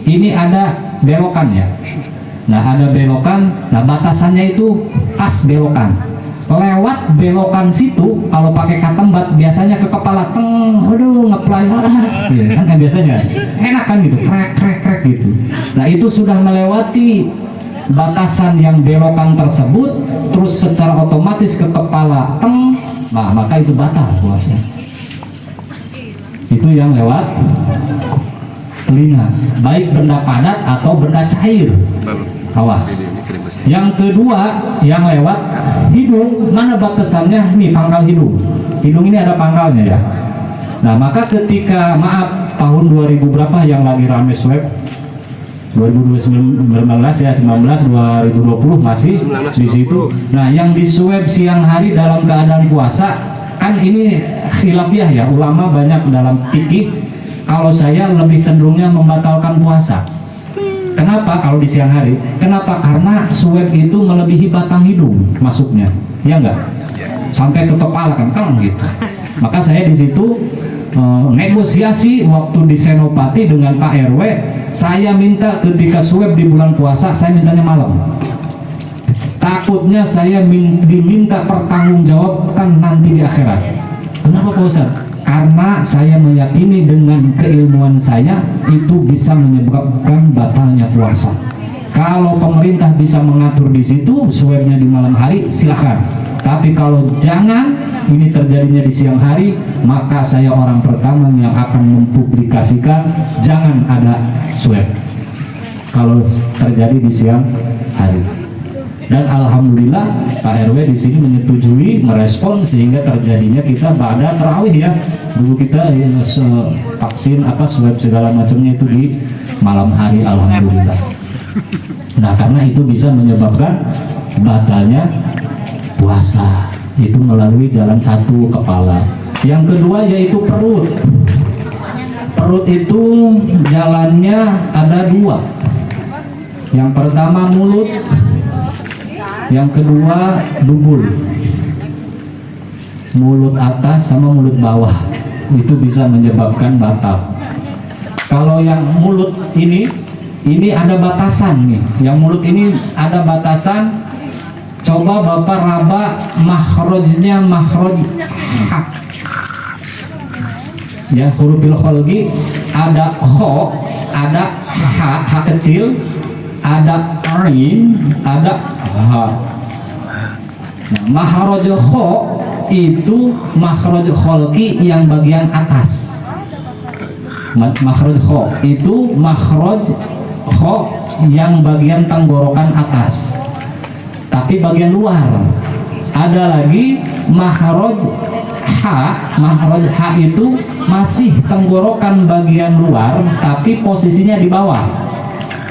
ini ada belokan ya. Nah, ada belokan. Nah, batasannya itu pas belokan. lewat belokan situ kalau pakai katembat biasanya ke kepala aduh ngeplay ya, kan biasanya enak kan gitu, krek krek krek gitu. Nah itu sudah melewati batasan yang belokan tersebut, terus secara otomatis ke kepala nah maka itu batal puasa. Itu yang lewat telinga, baik benda padat atau benda cair. Awas. Yang kedua yang lewat hidung, mana batasannya? Nih pangkal hidung. Hidung ini ada pangkalnya ya. Nah maka ketika maaf tahun 2000 berapa yang lagi rame swab 2019 ya 2020 masih di situ. Nah yang di swab siang hari dalam keadaan puasa kan ini khilafiyah ya, ulama banyak dalam fikih. Kalau saya lebih cenderungnya membatalkan puasa. Kenapa kalau di siang hari? Kenapa? Karena swab itu melebihi batang hidung masuknya, ya enggak? Sampai ke kepala kan gitu. Maka saya di situ negosiasi waktu di Senopati dengan Pak RW, saya minta ketika swab di bulan puasa, saya mintanya malam. Takutnya saya diminta pertanggungjawabkan nanti di akhirat. Kenapa Pak Ustaz? Karena saya meyakini dengan keilmuan saya itu bisa menyebabkan batalnya puasa. Kalau pemerintah bisa mengatur di situ swabnya di malam hari, silakan. Tapi kalau jangan, ini terjadinya di siang hari, maka saya orang pertama yang akan mempublikasikan jangan ada swab kalau terjadi di siang hari. Dan alhamdulillah Pak RW di sini menyetujui, merespon sehingga terjadinya kita pada tarawih ya. Dulu kita ya, vaksin swab segala macamnya itu di malam hari, alhamdulillah. Nah karena itu bisa menyebabkan batalnya puasa, itu melalui jalan satu, kepala. Yang kedua yaitu perut. Perut itu jalannya ada dua. Yang pertama mulut, yang kedua dubul. Mulut atas sama mulut bawah itu bisa menyebabkan batal. Kalau yang mulut ini ada batasan nih. Yang mulut ini ada batasan. Coba Bapak raba makhrajnya, makhraj ha. Ya, hurufil kholgi ada ho, ada ha kecil, ada ain, ada ha. Nah, makhraj ho itu makhraj kholgi yang bagian atas. Makhraj ho itu makhraj ho yang bagian tenggorokan atas, tapi bagian luar. Ada lagi makhraj ha. Makhraj ha itu masih tenggorokan bagian luar tapi posisinya di bawah.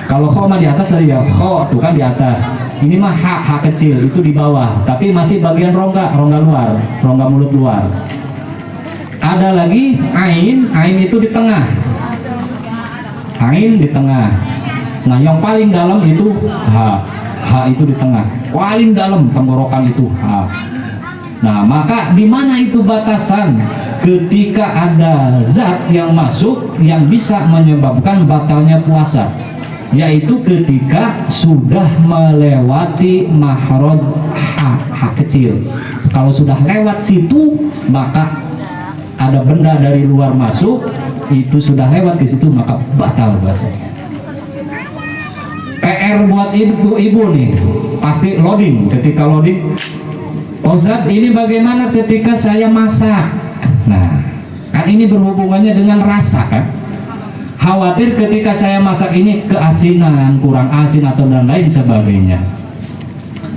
Kalau kho mah di atas tadi ya, kho tuh kan di atas. Ini mah ha kecil itu di bawah tapi masih bagian rongga luar, rongga mulut luar. Ada lagi ain itu di tengah. Ain di tengah. Nah yang paling dalam itu ha itu di tengah, paling dalam tenggorokan itu ha. Nah maka di mana itu batasan ketika ada zat yang masuk yang bisa menyebabkan batalnya puasa, yaitu ketika sudah melewati makhraj ha kecil. Kalau sudah lewat situ maka ada benda dari luar masuk, itu sudah lewat ke situ maka batal puasanya. PR buat ibu nih, pasti loading. Ketika loading, Ustaz ini bagaimana ketika saya masak? Nah, kan ini berhubungannya dengan rasa kan? Khawatir ketika saya masak ini keasinan, kurang asin atau dan lain sebagainya.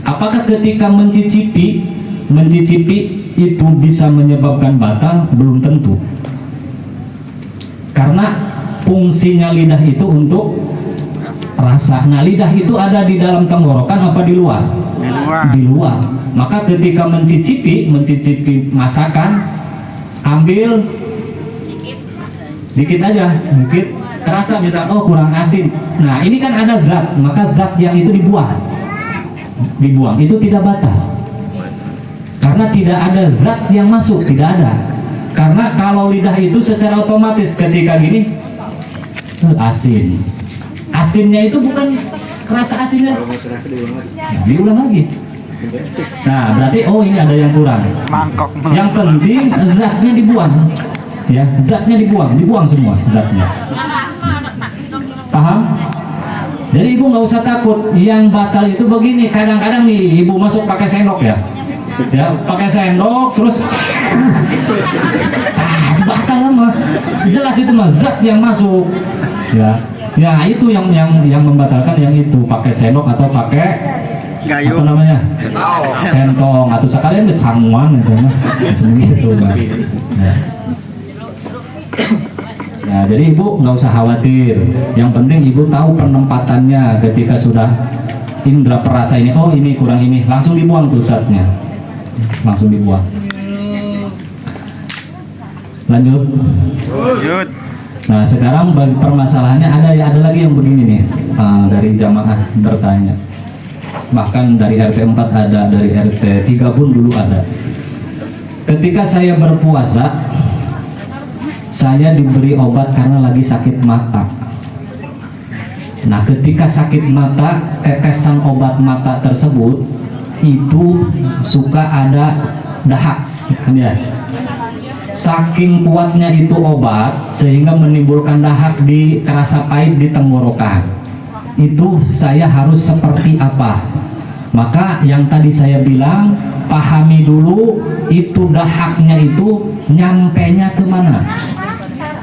Apakah ketika mencicipi itu bisa menyebabkan batal? Belum tentu. Karena fungsinya lidah itu untuk rasa. Nah lidah itu ada di dalam tenggorokan apa di luar? Di luar. Maka ketika mencicipi masakan, ambil dikit aja, dikit terasa misal oh kurang asin. Nah ini kan ada zat, maka zat yang itu dibuang, itu tidak batal. Karena tidak ada zat yang masuk, tidak ada. Karena kalau lidah itu secara otomatis ketika gini asin. Asinnya itu bukan kerasa asinnya. Diulang lagi. Nah, berarti oh ini ada yang kurang. Semangkok. Yang penting zatnya dibuang, ya, zatnya dibuang semua zatnya. Paham? Jadi ibu nggak usah takut. Yang batal itu begini, kadang-kadang nih ibu masuk pakai sendok ya, pakai sendok terus batal mah, jelas itu mah zat yang masuk, ya. Ya itu yang membatalkan yang itu pakai sendok atau pakai Gayung. apa namanya? Centong atau sekalian samuan itu mah. Gitu, Mbak. Ya. Nah, jadi ibu nggak usah khawatir. Yang penting ibu tahu penempatannya ketika sudah indera perasa ini. Oh ini kurang ini, langsung dibuang tuh zatnya, langsung dibuang. Lanjut. Nah sekarang permasalahannya ada lagi yang begini nih, dari jamaah bertanya. Bahkan dari RT 4 ada, dari RT 3 pun dulu ada. Ketika saya berpuasa, saya diberi obat karena lagi sakit mata. Nah ketika sakit mata, tetesan obat mata tersebut itu suka ada dahak, ya. Saking kuatnya itu obat sehingga menimbulkan dahak, di kerasa pahit di tenggorokan. Itu saya harus seperti apa? Maka yang tadi saya bilang, pahami dulu itu dahaknya itu nyampenya kemana.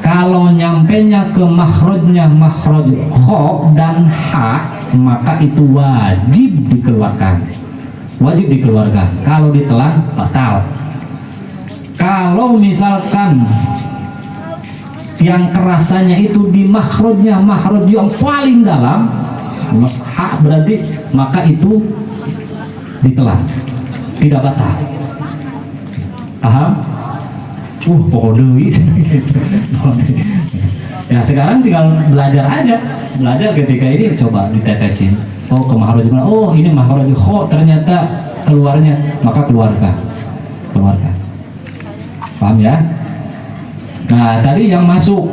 Kalau nyampenya ke makhrajnya makhraj kho dan ha, maka itu wajib dikeluarkan. Wajib dikeluarkan. Kalau ditelan batal. Kalau misalkan yang kerasanya itu di makhrajnya makhraj yang paling dalam, ha berarti maka itu ditelan, tidak batal. Paham? Pokoknya ya sekarang tinggal belajar aja, belajar ketika ini coba ditetesin. Oh ke makhraj, oh ini makhraj kho ternyata keluarnya, maka keluarkan. Paham ya? Nah tadi yang masuk,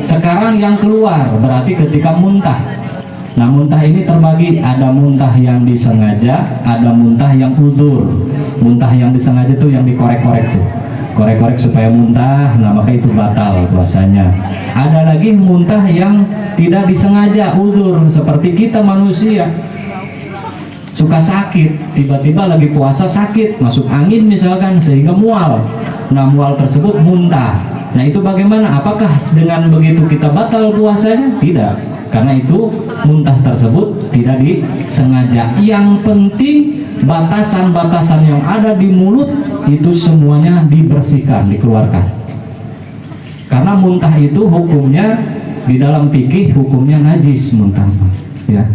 sekarang yang keluar berarti ketika muntah. Nah muntah ini terbagi, ada muntah yang disengaja, ada muntah yang udzur. Muntah yang disengaja tuh yang dikorek-korek tuh, korek-korek supaya muntah, nah maka itu batal puasanya. Ada lagi muntah yang tidak disengaja, udzur, seperti kita manusia suka sakit, tiba-tiba lagi puasa sakit, masuk angin misalkan sehingga mual. Nah mual tersebut muntah. Nah itu bagaimana? Apakah dengan begitu kita batal puasanya? Tidak, karena itu muntah tersebut tidak disengaja. Yang penting batasan-batasan yang ada di mulut itu semuanya dibersihkan, dikeluarkan. Karena muntah itu hukumnya di dalam fikih hukumnya najis muntah, ya.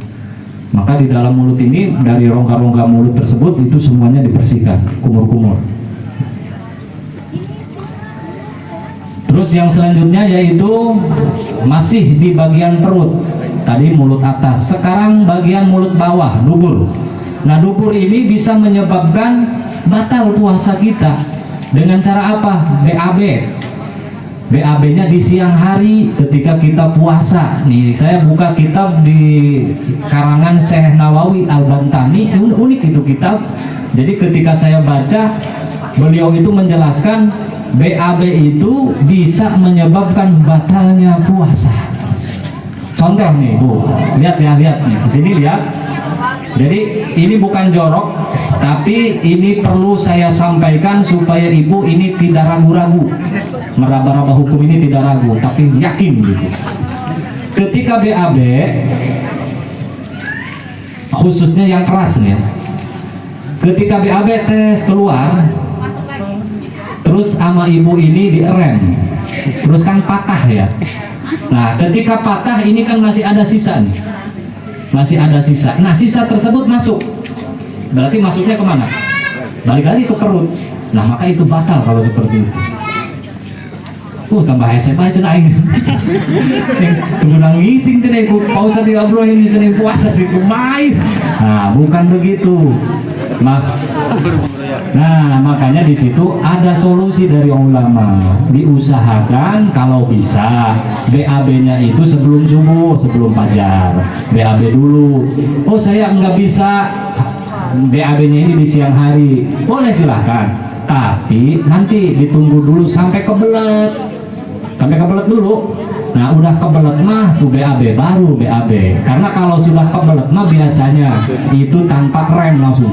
Maka di dalam mulut ini, dari rongga-rongga mulut tersebut itu semuanya dibersihkan, kumur-kumur. Terus yang selanjutnya yaitu masih di bagian perut. Tadi mulut atas, sekarang bagian mulut bawah, dubur. Nah dubur ini bisa menyebabkan batal puasa kita. Dengan cara apa? BAB. BAB-nya di siang hari ketika kita puasa. Nih saya buka kitab di karangan Syekh Nawawi Al-Bantani, unik itu kitab. Jadi ketika saya baca, beliau itu menjelaskan BAB itu bisa menyebabkan batalnya puasa. Contoh nih Bu, lihat ya, lihat nih di sini, lihat. Jadi ini bukan jorok, tapi ini perlu saya sampaikan supaya ibu ini tidak ragu-ragu, meraba-raba hukum ini tidak ragu, tapi yakin gitu. Ketika BAB, khususnya yang keras nih ya, ketika BAB tes keluar, terus sama ibu ini direm, terus kan patah ya. Nah ketika patah ini kan masih ada sisa nih, masih ada sisa. Nah sisa tersebut masuk, berarti masuknya kemana? Balik lagi ke perut. Nah maka itu batal kalau seperti itu. Tambah SMA cenah aing. Kudu nangising cenah ku pausa 30 ini cenah puasa sih kumai. Nah, bukan begitu. Nah, makanya di situ ada solusi dari ulama. Diusahakan kalau bisa BAB-nya itu sebelum subuh, sebelum fajar. BAB dulu. Oh, saya nggak bisa BAB-nya ini di siang hari, boleh silahkan, tapi nanti ditunggu dulu sampai kebelet dulu. Nah udah kebelet mah tuh BAB, baru BAB. Karena kalau sudah kebelet mah biasanya itu tanpa rem langsung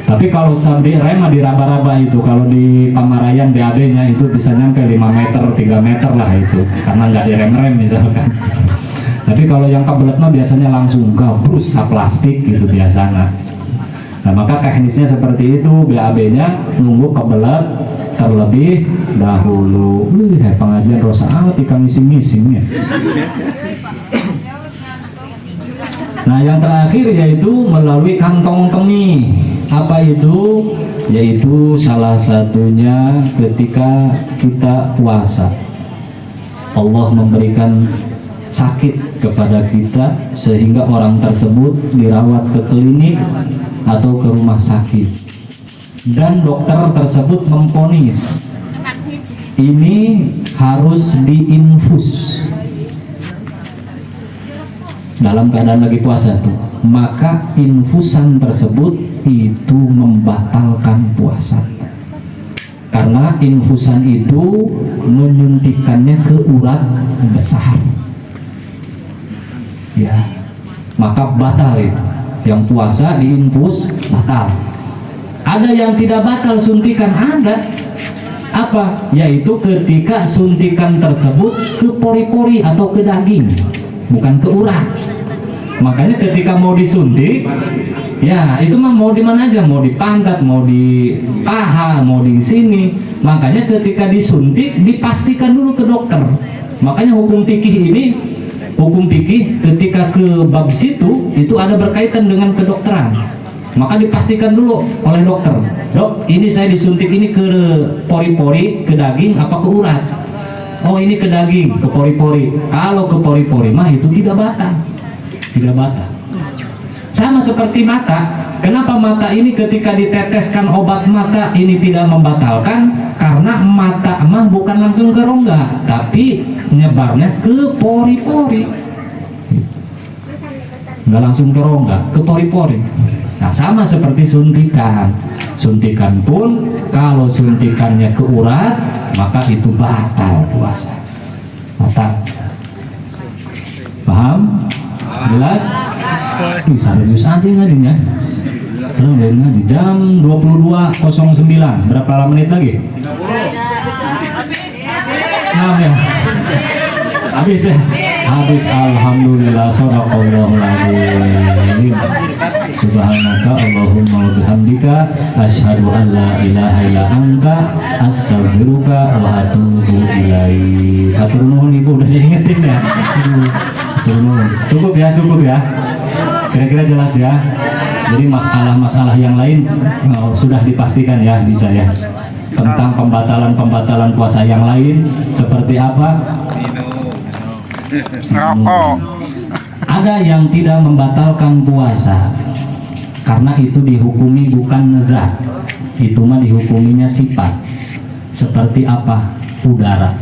tapi kalau sampai rem mah diraba-raba itu. Kalau di Pamarayan BAB-nya itu bisa nyampe 5 meter, 3 meter lah itu, karena nggak direm-rem misalkan. Tapi kalau yang kebelet mah biasanya langsung gabrus plastik gitu biasanya. Nah maka teknisnya seperti itu, BAB-nya nunggu kebelet terlebih dahulu. Pengajian rosa amat ikan mising-misingnya. Nah yang terakhir yaitu melalui kantong kemih. Apa itu? Yaitu salah satunya ketika kita puasa, Allah memberikan sakit kepada kita sehingga orang tersebut dirawat ke klinik atau ke rumah sakit, dan dokter tersebut memvonis ini harus diinfus dalam keadaan lagi puasa tuh, maka infusan tersebut itu membatalkan puasanya, karena infusan itu menyuntikannya ke urat besar ya, maka batal itu. Yang puasa diinfus batal. Ada yang tidak batal suntikan, ada. Apa? Yaitu ketika suntikan tersebut ke pori-pori atau ke daging, bukan ke urat. Makanya ketika mau disuntik, ya itu mah mau di mana aja, mau di pantat, mau di paha, mau di sini. Makanya ketika disuntik dipastikan dulu ke dokter. Makanya hukum fikih ini, hukum fikih ketika ke bab situ itu ada berkaitan dengan kedokteran. Maka dipastikan dulu oleh dokter, dok ini saya disuntik ini ke pori-pori, ke daging apa ke urat? Oh ini ke daging, ke pori-pori. Kalau ke pori-pori mah itu tidak batal. Tidak batal. Sama seperti mata. Kenapa mata ini ketika diteteskan obat mata ini tidak membatalkan? Karena mata mah bukan langsung ke rongga, tapi nyebarnya ke pori-pori. Nggak langsung ke rongga, ke pori-pori. Nah sama seperti suntikan. Suntikan pun kalau suntikannya ke urat, maka itu batal puasa. Batal. Paham? Jelas? Serius aja ngadinya. Di jam 22.09. Berapa menit lagi? 6 ya? Habis ya? Habis. Alhamdulillah. Shadaqallahul adzim. Subhanaka Allahumma wa bihamdika asyhadu an la ilaha illa anta astaghfiruka wa atubu ilaik. Hatur nuhun Ibu udah diingetin ya. Cukup ya. Kira-kira jelas ya. Jadi masalah-masalah yang lain sudah dipastikan ya, bisa ya. Tentang pembatalan puasa yang lain seperti apa? Rokok. Ada yang tidak membatalkan puasa karena itu dihukumi bukan zat, itu mah dihukuminya sifat. Seperti apa? Udara,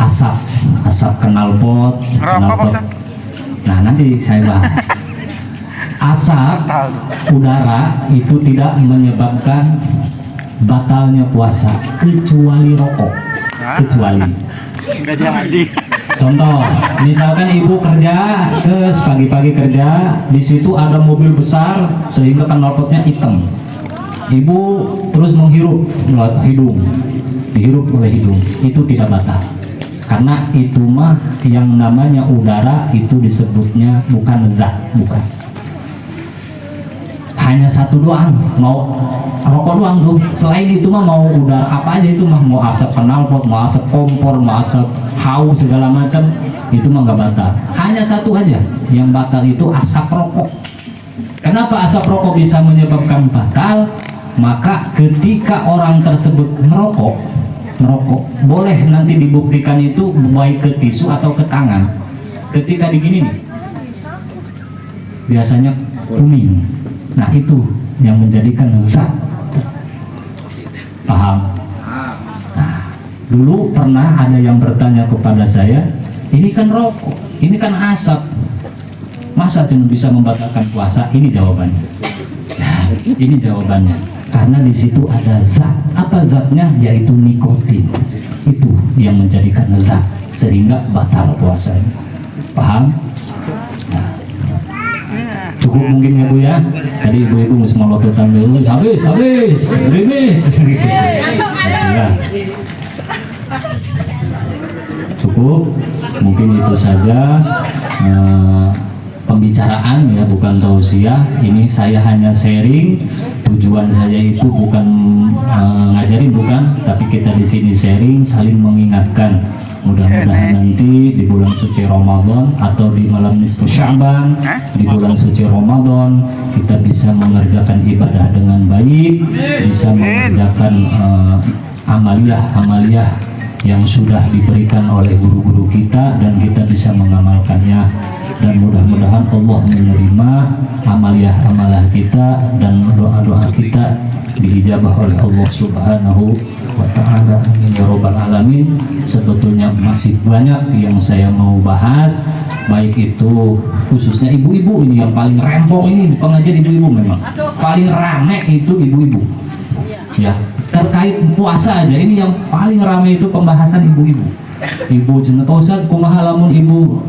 asap knalpot. Nah nanti saya bahas. Asap udara itu tidak menyebabkan batalnya puasa kecuali rokok. Kecuali. Contoh, misalkan ibu kerja, terus pagi-pagi kerja, di situ ada mobil besar sehingga knalpotnya hitam. Ibu terus menghirup melalui hidung, dihirup oleh hidung, itu tidak batal. Karena itu mah yang namanya udara itu disebutnya bukan zat, bukan. Hanya satu doang, mau rokok doang tuh. Selain itu mah mau udara apa aja itu mah, mau asap knalpot, mau asap kompor, mau asap haus segala macam, itu mah nggak batal. Hanya satu aja yang batal, itu asap rokok. Kenapa asap rokok bisa menyebabkan batal? Maka ketika orang tersebut merokok, boleh nanti dibuktikan itu baik ke tisu atau ke tangan. Ketika digini nih, biasanya kuning. Nah itu yang menjadikan zat. Paham? Nah, dulu pernah ada yang bertanya kepada saya, ini kan rokok, ini kan asap, Masa cuma bisa membatalkan puasa? Ini jawabannya. Nah, ini jawabannya. Karena di situ ada zat. Apa zatnya? Yaitu nikotin. Itu yang menjadikan zat sehingga batal puasanya. Paham? Nah, cukup mungkin ya Bu ya. Tadi ibu-ibu mesti melototan dulu. Habis, rimis. Nah, cukup mungkin itu saja pembicaraan ya, bukan tausiah. Ini saya hanya sharing. Tujuan saya itu bukan ngajarin, bukan, tapi kita di sini sharing, saling mengingatkan. Mudah-mudahan nanti di bulan suci Ramadan atau di malam nisfu Sya'ban, di bulan suci Ramadan kita bisa mengerjakan ibadah dengan baik, bisa mengerjakan amaliyah yang sudah diberikan oleh guru-guru kita, dan kita bisa mengamalkannya, dan mudah-mudahan Allah menerima amaliyah kita dan doa-doa kita diijabah oleh Allah Subhanahu wa ta'ala. Amin ya rabbal alamin. Sebetulnya masih banyak yang saya mau bahas, baik itu khususnya ibu-ibu. Ini yang paling rempong, ini pengajian ibu-ibu memang paling rame itu ibu-ibu ya, terkait puasa aja ini yang paling ramai itu pembahasan ibu-ibu. Ibu jeneng Ustaz, kumaha lamun ibu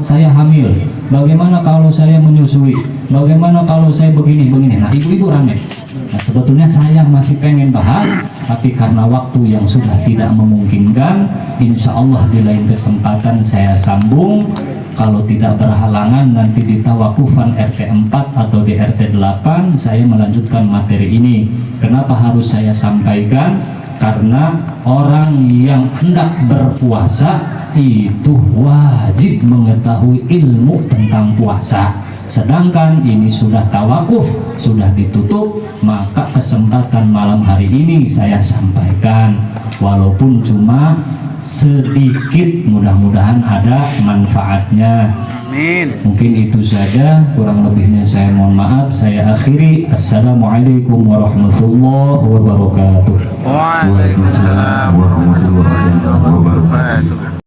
saya hamil, bagaimana kalau saya menyusui, bagaimana kalau saya begini. Nah, ibu-ibu ramai. Nah, sebetulnya saya masih pengen bahas, tapi karena waktu yang sudah tidak memungkinkan, insya Allah di lain kesempatan saya sambung. Kalau tidak berhalangan nanti di tawakufan RT 4 atau di RT 8 saya melanjutkan materi ini. Kenapa harus saya sampaikan? Karena orang yang hendak berpuasa itu wajib mengetahui ilmu tentang puasa. Sedangkan ini sudah tawakuf, sudah ditutup, maka kesempatan malam hari ini saya sampaikan, walaupun cuma sedikit, mudah-mudahan ada manfaatnya. Amin. Mungkin itu saja, kurang lebihnya saya mohon maaf. Saya akhiri. Assalamualaikum warahmatullahi wabarakatuh. Waalaikumsalam warahmatullahi wabarakatuh.